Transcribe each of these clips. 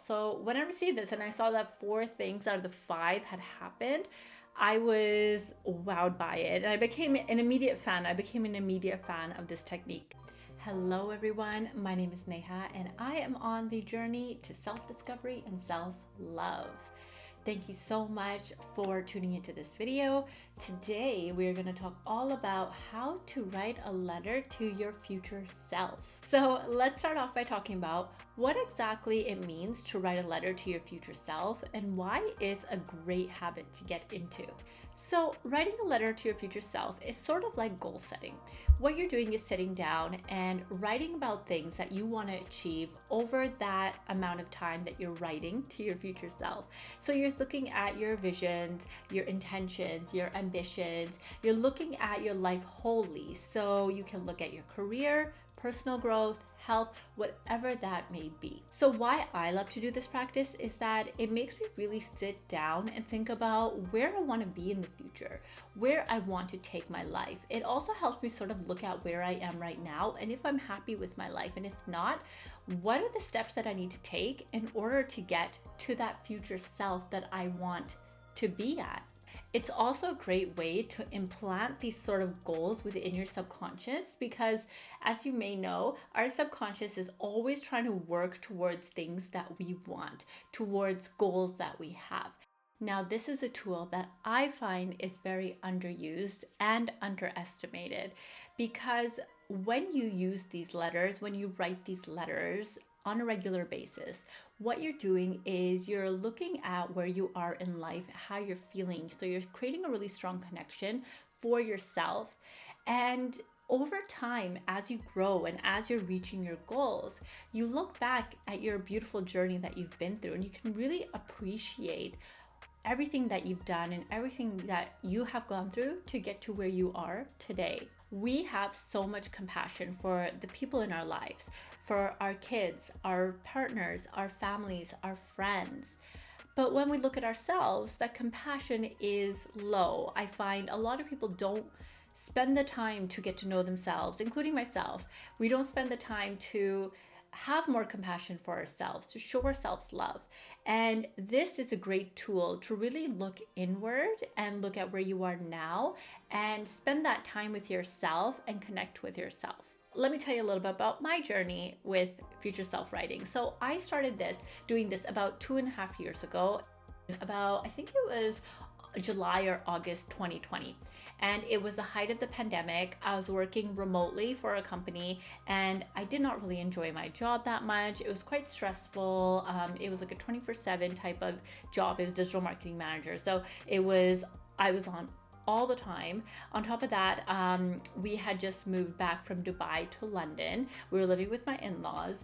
So when I received this and I saw that 4 things out of the 5 had happened, I was wowed by it and I became an immediate fan. I became an immediate fan of this technique. Hello everyone, my name is Neha and I am on the journey to self-discovery and self-love. Thank you so much for tuning into this video. Today, we're going to talk all about how to write a letter to your future self. So let's start off by talking about what exactly it means to write a letter to your future self and why it's a great habit to get into. So writing a letter to your future self is sort of like goal setting. What you're doing is sitting down and writing about things that you want to achieve over that amount of time that you're writing to your future self. So you're looking at your visions, your intentions, your ambitions. You're looking at your life wholly. So you can look at your career, personal growth, health, whatever that may be. So why I love to do this practice is that it makes me really sit down and think about where I want to be in the future, where I want to take my life. It also helps me sort of look at where I am right now and if I'm happy with my life, and if not, what are the steps that I need to take in order to get to that future self that I want to be at. It's also a great way to implant these sort of goals within your subconscious because, as you may know, our subconscious is always trying to work towards things that we want, towards goals that we have. Now, this is a tool that I find is very underused and underestimated because when you use these letters, when you write these letters on a regular basis, what you're doing is you're looking at where you are in life, how you're feeling. So you're creating a really strong connection for yourself. And over time, as you grow and as you're reaching your goals, you look back at your beautiful journey that you've been through and you can really appreciate everything that you've done and everything that you have gone through to get to where you are today. We have so much compassion for the people in our lives, for our kids, our partners, our families, our friends. But when we look at ourselves, that compassion is low. I find a lot of people don't spend the time to get to know themselves, including myself. We don't spend the time to have more compassion for ourselves, to show ourselves love. And this is a great tool to really look inward and look at where you are now and spend that time with yourself and connect with yourself. Let me tell you a little bit about my journey with future self writing. So I started doing this about 2.5 years ago, I think it was July or August 2020. And it was the height of the pandemic. I was working remotely for a company and I did not really enjoy my job that much. It was quite stressful. It was like a 24/7 type of job. It was digital marketing manager. So I was on all the time. On top of that, we had just moved back from Dubai to London. We were living with my in-laws.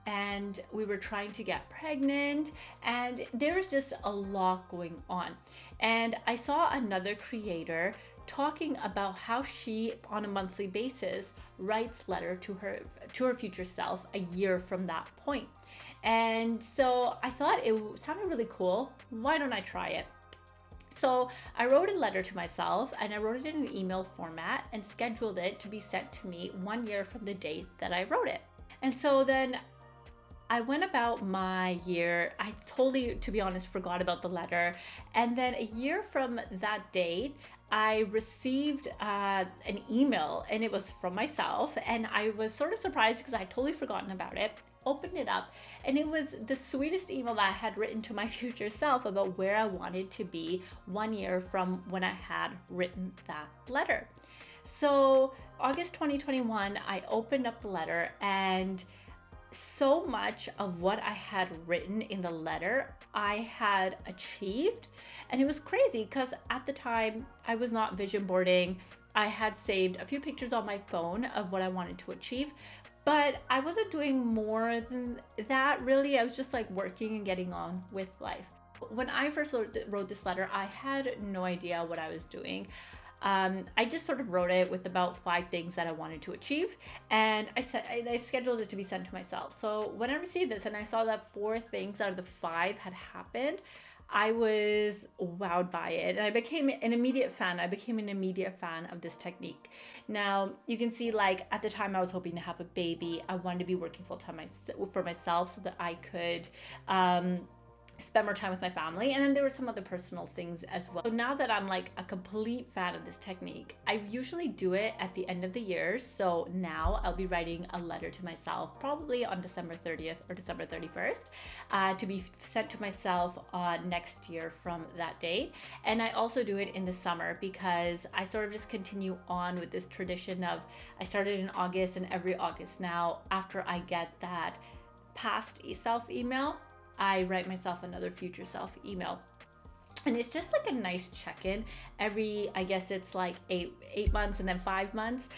And we were trying to get pregnant and there was just a lot going on. And I saw another creator talking about how she, on a monthly basis, writes letter to her future self a year from that point. And so I thought it sounded really cool. Why don't I try it? So I wrote a letter to myself and I wrote it in an email format and scheduled it to be sent to me 1 year from the date that I wrote it. And so then I went about my year. I totally, to be honest, forgot about the letter. And then a year from that date, I received an email and it was from myself. And I was sort of surprised because I had totally forgotten about it. Opened it up and it was the sweetest email that I had written to my future self about where I wanted to be 1 year from when I had written that letter. So August 2021, I opened up the letter and so much of what I had written in the letter, I had achieved. And it was crazy because at the time I was not vision boarding. I had saved a few pictures on my phone of what I wanted to achieve, but I wasn't doing more than that really. I was just like working and getting on with life. When I first wrote this letter, I had no idea what I was doing. I just sort of wrote it with about 5 things that I wanted to achieve, and I scheduled it to be sent to myself. So when I received this and I saw that 4 things out of the 5 had happened, I was wowed by it, and I became an immediate fan. I became an immediate fan of this technique. Now, you can see, like, at the time I was hoping to have a baby. I wanted to be working full time for myself so that I could spend more time with my family, and then there were some other personal things as well. So now that I'm like a complete fan of this technique, I usually do it at the end of the year. So now I'll be writing a letter to myself probably on December 30th or December 31st to be sent to myself next year from that date. And I also do it in the summer because I sort of just continue on with this tradition of, I started in August, and every August now, after I get that past self email, I write myself another future self email. And it's just like a nice check-in every, I guess it's like eight months and then 5 months,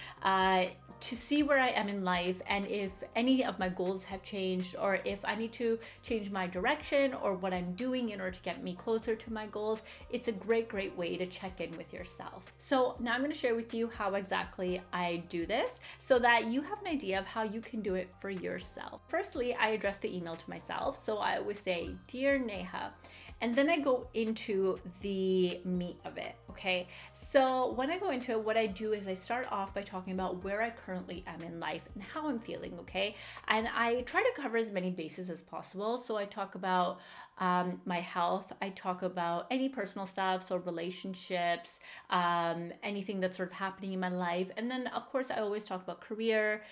to see where I am in life, and if any of my goals have changed, or if I need to change my direction or what I'm doing in order to get me closer to my goals. It's a great way to check in with yourself. So now I'm going to share with you how exactly I do this so that you have an idea of how you can do it for yourself. Firstly, I address the email to myself. So I always say, "Dear Neha," and then I go into the meat of it, okay? So when I go into it, what I do is I start off by talking about where I currently am in life and how I'm feeling, okay? And I try to cover as many bases as possible. So I talk about my health, I talk about any personal stuff, so relationships, anything that's sort of happening in my life. And then of course I always talk about career,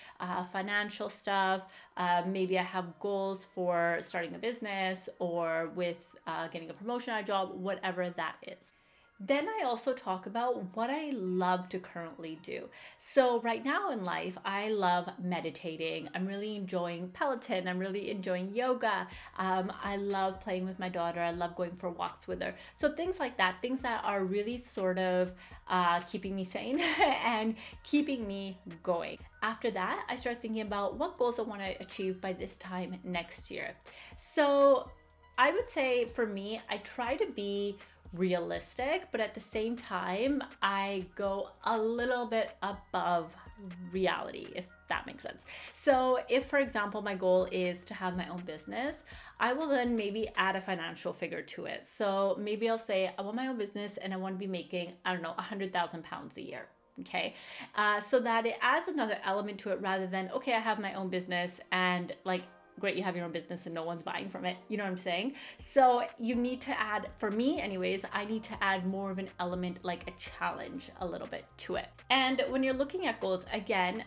financial stuff. Maybe I have goals for starting a business or with getting a promotion at a job, whatever that is. Then I also talk about what I love to currently do. So right now in life, I love meditating. I'm really enjoying Peloton. I'm really enjoying yoga. I love playing with my daughter. I love going for walks with her. So things like that, things that are really sort of keeping me sane and keeping me going. After that, I start thinking about what goals I want to achieve by this time next year. So I would say for me, I try to be realistic, but at the same time, I go a little bit above reality, if that makes sense. So if, for example, my goal is to have my own business, I will then maybe add a financial figure to it. So maybe I'll say I want my own business and I want to be making, I don't know, 100,000 pounds a year. Okay, so that it adds another element to it rather than, okay, I have my own business and like, great, you have your own business and no one's buying from it. You know what I'm saying? So you need to add, for me anyways, I need to add more of an element, like a challenge a little bit to it. And when you're looking at goals, again,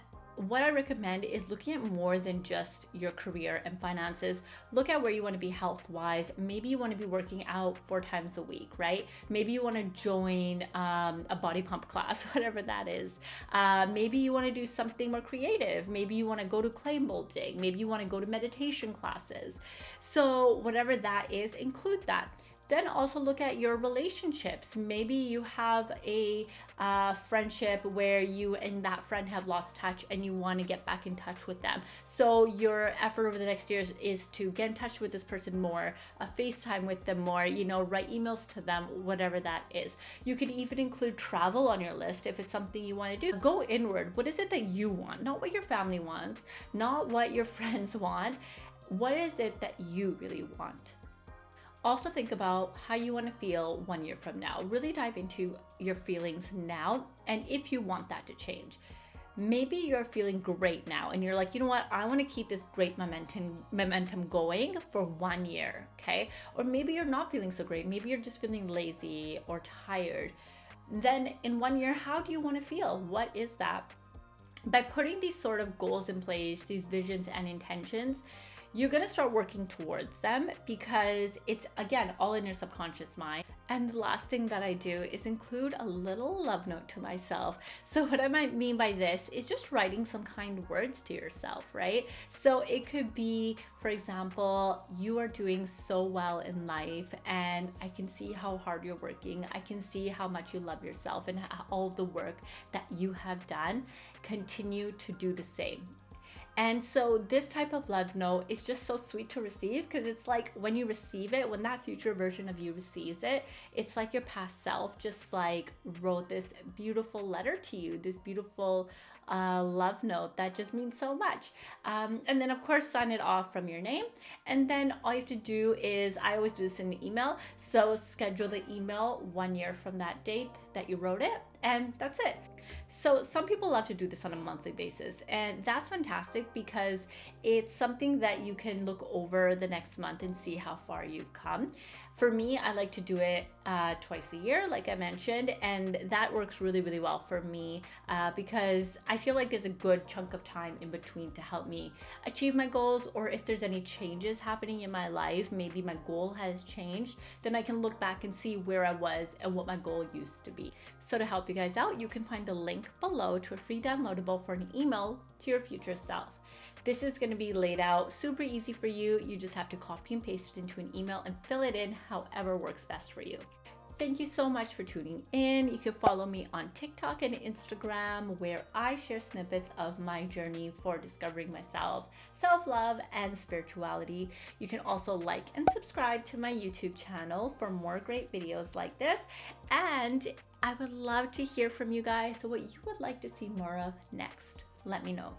what I recommend is looking at more than just your career and finances. Look at where you want to be health-wise. Maybe you want to be working out 4 times a week, right? Maybe you want to join a body pump class, whatever that is. Maybe you want to do something more creative. Maybe you want to go to clay molding. Maybe you want to go to meditation classes. So whatever that is, include that. Then also look at your relationships. Maybe you have a friendship where you and that friend have lost touch and you want to get back in touch with them. So your effort over the next years is to get in touch with this person more, FaceTime with them more, you know, write emails to them, whatever that is. You can even include travel on your list if it's something you want to do. Go inward. What is it that you want? Not what your family wants, not what your friends want. What is it that you really want? Also think about how you want to feel 1 year from now. Really dive into your feelings now and if you want that to change. Maybe you're feeling great now and you're like, you know what, I want to keep this great momentum going for 1 year, okay? Or maybe you're not feeling so great. Maybe you're just feeling lazy or tired. Then in 1 year, how do you want to feel? What is that? By putting these sort of goals in place, these visions and intentions, you're going to start working towards them because it's, again, all in your subconscious mind. And the last thing that I do is include a little love note to myself. So what I might mean by this is just writing some kind words to yourself, right? So it could be, for example, you are doing so well in life and I can see how hard you're working. I can see how much you love yourself and all the work that you have done. Continue to do the same. And so this type of love note is just so sweet to receive, because it's like when you receive it, when that future version of you receives it, it's like your past self just like wrote this beautiful letter to you, this beautiful love note that just means so much. And then of course sign it off from your name, and then all you have to do is, I always do this in an email, so schedule the email 1 year from that date that you wrote it, and that's it. So some people love to do this on a monthly basis, and that's fantastic because it's something that you can look over the next month and see how far you've come. For me, I like to do it twice a year, like I mentioned, and that works really, really well for me because I feel like there's a good chunk of time in between to help me achieve my goals, or if there's any changes happening in my life, maybe my goal has changed, then I can look back and see where I was and what my goal used to be. So to help you guys out, you can find the link below to a free downloadable for an email to your future self. This is going to be laid out super easy for you. You just have to copy and paste it into an email and fill it in however works best for you. Thank you so much for tuning in. You can follow me on TikTok and Instagram, where I share snippets of my journey for discovering myself, self-love, and spirituality. You can also like and subscribe to my YouTube channel for more great videos like this. And I would love to hear from you guys. So what you would like to see more of next, let me know.